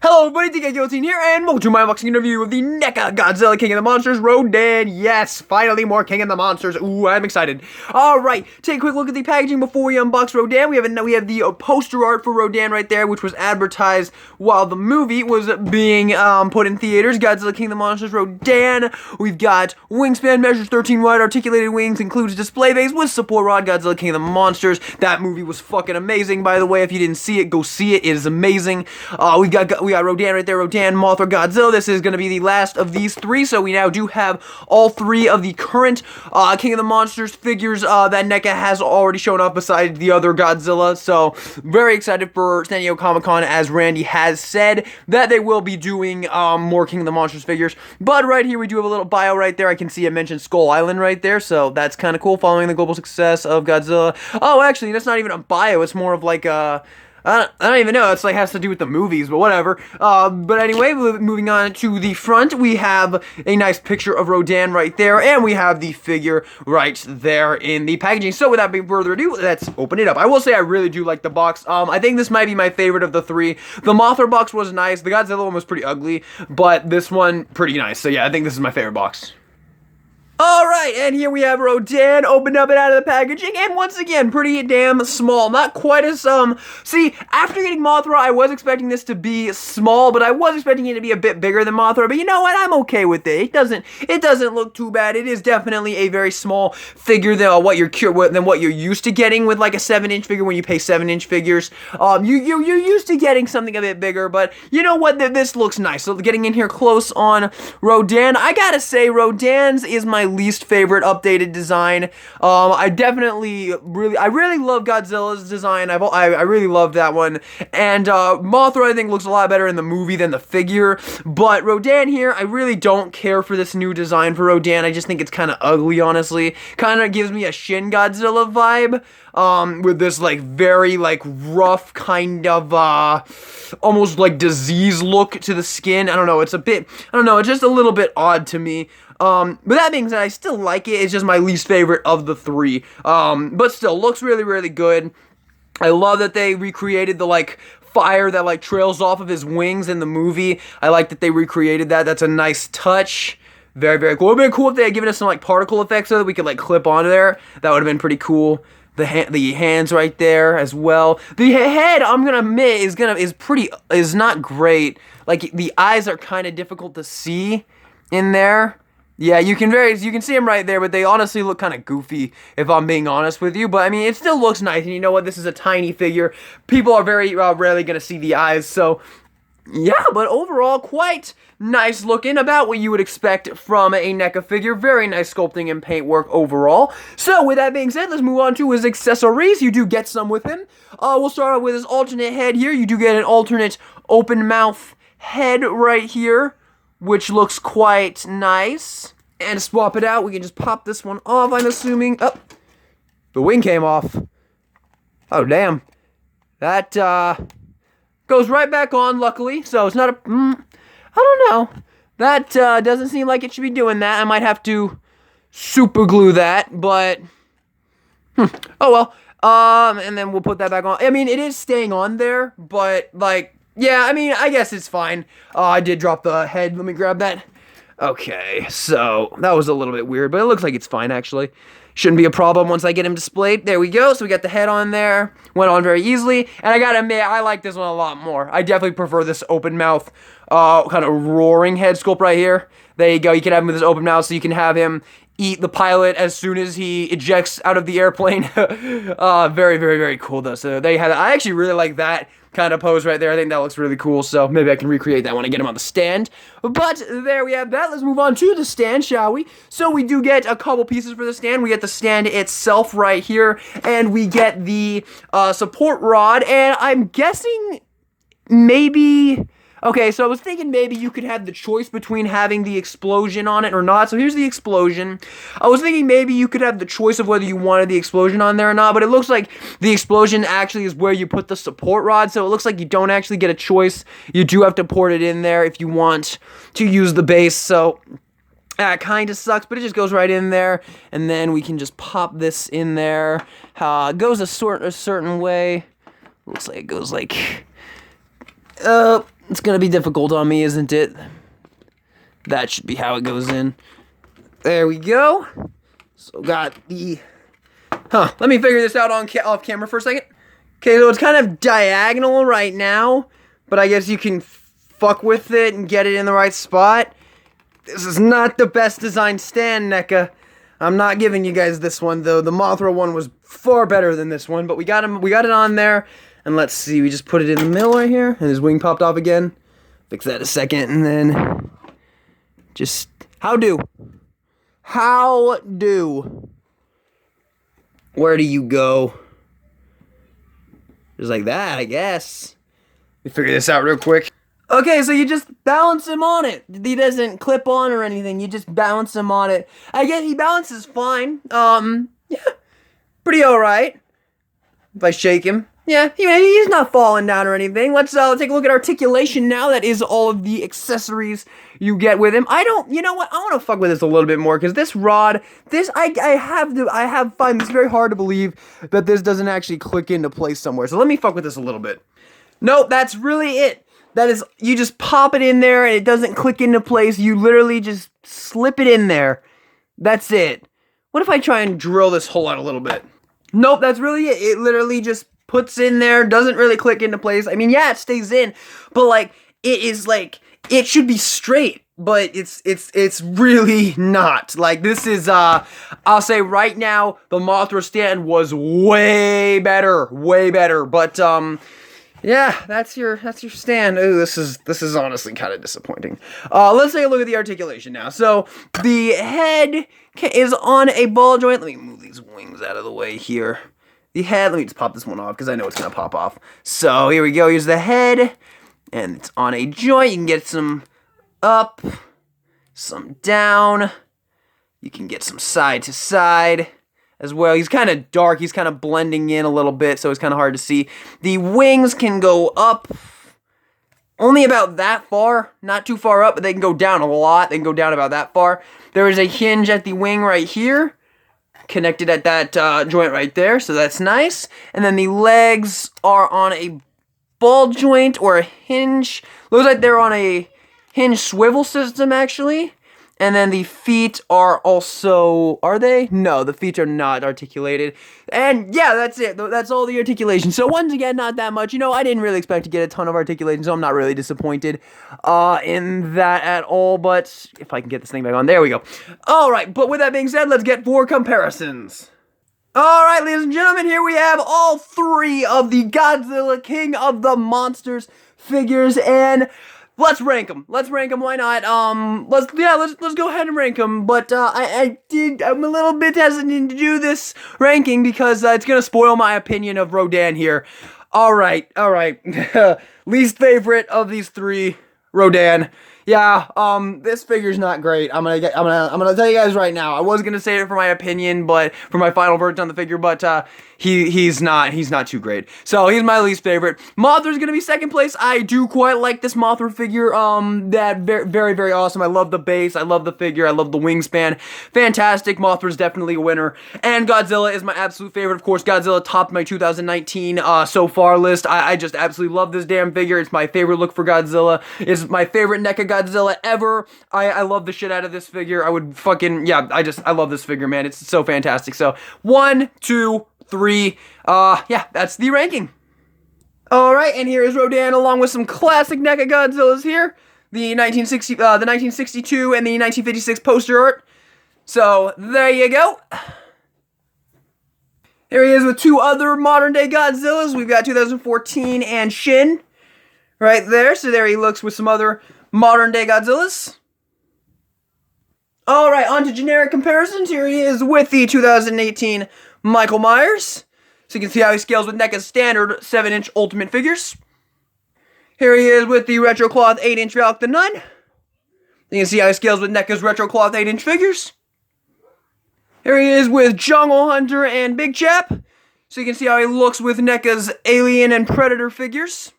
Hello everybody, NECA Kotm here, and welcome to my unboxing interview of the NECA Godzilla King of the Monsters Rodan. Yes, finally more King of the Monsters. Ooh, I'm excited. Alright, take a quick look at the packaging before we unbox Rodan. We have the poster art for Rodan right there, which was advertised while the movie was being put in theaters. Godzilla King of the Monsters Rodan. We've got wingspan, measures 13 wide, articulated wings, includes display base with support rod. Godzilla King of the Monsters. That movie was fucking amazing, by the way. If you didn't see it, go see it. It is amazing. We got Rodan right there, Rodan, Mothra, Godzilla. This is going to be the last of these three, so we now do have all three of the current King of the Monsters figures that NECA has already shown off besides the other Godzilla, so very excited for San Diego Comic-Con, as Randy has said that they will be doing more King of the Monsters figures. But right here we do have a little bio right there. I can see it mentioned Skull Island right there, so that's kind of cool, following the global success of Godzilla. Oh, actually, that's not even a bio, it's more of like a... I don't even know, it's like has to do with the movies, but whatever. But anyway, moving on to the front, we have a nice picture of Rodan right there, and we have the figure right there in the packaging. So without being further ado, let's open it up. I will say I really do like the box. I think this might be my favorite of the three. The Mothra box was nice, the Godzilla one was pretty ugly, but this one, pretty nice. So yeah, I think this is my favorite box. Alright, and here we have Rodan opened up and out of the packaging, and once again, pretty damn small. Not quite as, see, after getting Mothra, I was expecting this to be small, but I was expecting it to be a bit bigger than Mothra, but you know what, I'm okay with it. It doesn't look too bad. It is definitely a very small figure than what you're used to getting with like a 7-inch figure when you pay 7-inch figures. You're used to getting something a bit bigger, but you know what, this looks nice. So getting in here close on Rodan, I gotta say, Rodan's is my least favorite updated design. I really love Godzilla's design. I really love that one. And Mothra I think looks a lot better in the movie than the figure. But Rodan here, I really don't care for this new design for Rodan. I just think it's kind of ugly, honestly. Kind of gives me a Shin Godzilla vibe. With this like very like rough kind of almost like disease look to the skin. I don't know, it's just a little bit odd to me. But that being said, I still like it. It's just my least favorite of the three. But still, looks really, really good. I love that they recreated the, like, fire that, like, trails off of his wings in the movie. I like that they recreated that. That's a nice touch. Very, very cool. It would have been cool if they had given us some, like, particle effects so that we could, like, clip onto there. That would have been pretty cool. The hands right there as well. The head, I'm gonna admit, is not great. Like, the eyes are kind of difficult to see in there. Yeah, you can see them right there, but they honestly look kind of goofy, if I'm being honest with you. But, I mean, it still looks nice, and you know what? This is a tiny figure. People are very rarely going to see the eyes, so... yeah, but overall, quite nice looking, about what you would expect from a NECA figure. Very nice sculpting and paintwork overall. So, with that being said, let's move on to his accessories. You do get some with him. We'll start off with his alternate head here. You do get an alternate open mouth head right here, which looks quite nice. And to swap it out, we can just pop this one off, I'm assuming. Oh, the wing came off. Oh, damn. That, goes right back on, luckily. So it's not a, I don't know. That, doesn't seem like it should be doing that. I might have to super glue that, but, oh well. And then we'll put that back on. I mean, it is staying on there, but, like, yeah, I mean, I guess it's fine. I did drop the head. Let me grab that. Okay, so that was a little bit weird, but it looks like it's fine, actually. Shouldn't be a problem once I get him displayed. There we go. So we got the head on there. Went on very easily. And I gotta admit, I like this one a lot more. I definitely prefer this open mouth, kind of roaring head sculpt right here. There you go. You can have him with this open mouth, so you can have him eat the pilot as soon as he ejects out of the airplane. Very, very, very cool, though. So there you have it. I actually really like that kind of pose right there. I think that looks really cool, so maybe I can recreate that when I get him on the stand. But there we have that. Let's move on to the stand, shall we? So we do get a couple pieces for the stand. We get the stand itself right here, and we get the support rod, and I'm guessing maybe... okay, so I was thinking maybe you could have the choice between having the explosion on it or not. So here's the explosion. I was thinking maybe you could have the choice of whether you wanted the explosion on there or not, but it looks like the explosion actually is where you put the support rod, so it looks like you don't actually get a choice. You do have to port it in there if you want to use the base, so... that kind of sucks, but it just goes right in there, and then we can just pop this in there. It goes a certain way. Looks like it goes like... It's gonna be difficult on me, isn't it? That should be how it goes in. There we go. So got the... Let me figure this out off camera for a second. Okay, so it's kind of diagonal right now, but I guess you can fuck with it and get it in the right spot. This is not the best designed stand, NECA. I'm not giving you guys this one, though. The Mothra one was far better than this one, but we got it on there. And let's see, we just put it in the middle right here, and his wing popped off again. Fix that a second, and then just how do? Where do you go? Just like that, I guess. Let me figure this out real quick. Okay, so you just balance him on it. He doesn't clip on or anything. You just balance him on it. I guess he balances fine. Yeah, pretty alright. If I shake him. Yeah, he's not falling down or anything. Let's take a look at articulation now. That is all of the accessories you get with him. You know what? I want to fuck with this a little bit more because this rod, I find this very hard to believe that this doesn't actually click into place somewhere. So let me fuck with this a little bit. Nope, that's really it. That is, you just pop it in there and it doesn't click into place. You literally just slip it in there. That's it. What if I try and drill this hole out a little bit? Nope, that's really it. It literally just puts in there, doesn't really click into place. I mean, yeah, it stays in, but like, it should be straight, but it's really not. Like, this is, I'll say right now, the Mothra stand was way better, but, yeah, that's your stand. Ooh, this is honestly kind of disappointing. Let's take a look at the articulation now. So, the head is on a ball joint. Let me move these wings out of the way here. The head, let me just pop this one off because I know it's going to pop off. So, here we go. Here's the head, and it's on a joint. You can get some up, some down. You can get some side to side as well. He's kind of dark. He's kind of blending in a little bit, so it's kind of hard to see. The wings can go up only about that far. Not too far up, but they can go down a lot. They can go down about that far. There is a hinge at the wing right here, connected at that joint right there, so that's nice. And then the legs are on a ball joint or a hinge. Looks like they're on a hinge swivel system, actually. And then the feet are also, are they? No, the feet are not articulated. And yeah, that's it. That's all the articulation. So once again, not that much. You know, I didn't really expect to get a ton of articulation, so I'm not really disappointed in that at all. But if I can get this thing back on, there we go. All right, but with that being said, let's get 4 comparisons. All right, ladies and gentlemen, here we have all 3 of the Godzilla King of the Monsters figures, and let's rank them. Why not? Let's go ahead and rank them. But I'm a little bit hesitant to do this ranking because it's gonna spoil my opinion of Rodan here. All right. Least favorite of these 3, Rodan. Yeah, this figure's not great. I'm gonna tell you guys right now. I was gonna say it for my opinion, but for my final verdict on the figure, but he's not too great. So he's my least favorite. Mothra's gonna be second place. I do quite like this Mothra figure. That very awesome. I love the base. I love the figure. I love the wingspan. Fantastic. Mothra's definitely a winner. And Godzilla is my absolute favorite. Of course, Godzilla topped my 2019 so far list. I just absolutely love this damn figure. It's my favorite look for Godzilla. It's my favorite NECA Godzilla ever. I love the shit out of this figure. I would fucking, yeah, I love this figure, man. It's so fantastic. So 1, 2, 3, yeah, that's the ranking. Alright, and here is Rodan along with some classic NECA Godzillas here. The 1962 and the 1956 poster art. So, there you go. Here he is with 2 other modern day Godzillas. We've got 2014 and Shin right there. So there he looks with some other modern day Godzillas. Alright, on to generic comparisons. Here he is with the 2018 Michael Myers. So you can see how he scales with NECA's standard 7-inch Ultimate figures. Here he is with the Retro Cloth 8-inch Valk the Nun. You can see how he scales with NECA's Retro Cloth 8-inch figures. Here he is with Jungle Hunter and Big Chap. So you can see how he looks with NECA's Alien and Predator figures.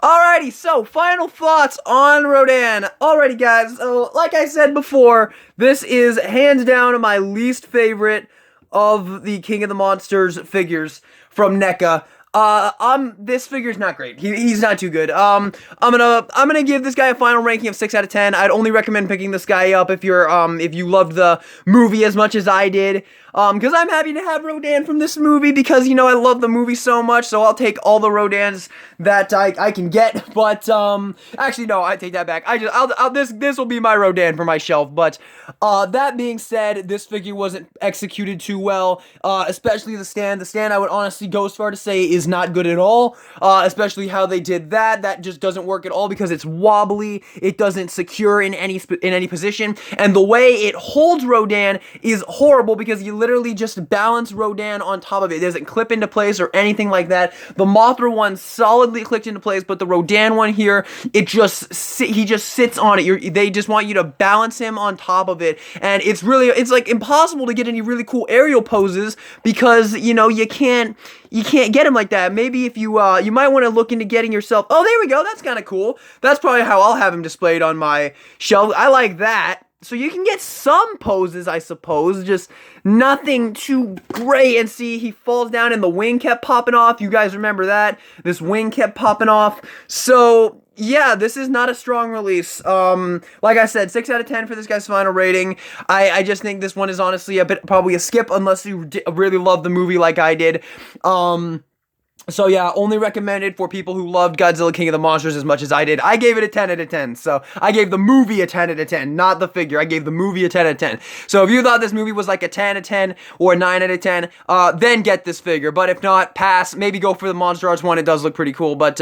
Alrighty, so final thoughts on Rodan. Alrighty guys, so like I said before, this is hands down my least favorite of the King of the Monsters figures from NECA. This figure's not great. He's not too good. I'm gonna give this guy a final ranking of 6 out of 10. I'd only recommend picking this guy up if if you loved the movie as much as I did. Because I'm happy to have Rodan from this movie because, you know, I love the movie so much, so I'll take all the Rodans that I can get, but, actually, no, I take that back. This will be my Rodan for my shelf, but, that being said, this figure wasn't executed too well, especially the stand. The stand, I would honestly go as far to say, is not good at all, especially how they did that. That just doesn't work at all because it's wobbly, it doesn't secure in any position, and the way it holds Rodan is horrible because you literally just balance Rodan on top of it. It doesn't clip into place or anything like that. The Mothra one solidly clicked into place, but the Rodan one here, he just sits on it. They just want you to balance him on top of it, and it's like impossible to get any really cool aerial poses because, you know, you can't get him like that. Maybe if you might want to look into getting yourself, oh, there we go, that's kind of cool. That's probably how I'll have him displayed on my shelf. I like that. So you can get some poses, I suppose, just nothing too great. And see, he falls down and the wing kept popping off. You guys remember that? This wing kept popping off. So, yeah, this is not a strong release. Like I said, 6 out of 10 for this guy's final rating. I just think this one is honestly probably a skip unless you really love the movie like I did. So yeah, only recommended for people who loved Godzilla King of the Monsters as much as I did. I gave it a 10 out of 10. So I gave the movie a 10 out of 10, not the figure. I gave the movie a 10 out of 10. So if you thought this movie was like a 10 out of 10 or a 9 out of 10, then get this figure. But if not, pass. Maybe go for the Monster Arts one. It does look pretty cool. But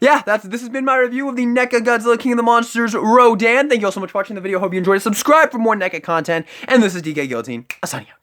yeah, this has been my review of the NECA Godzilla King of the Monsters Rodan. Thank you all so much for watching the video. Hope you enjoyed it. Subscribe for more NECA content. And this is DK Guillotine. Signing out.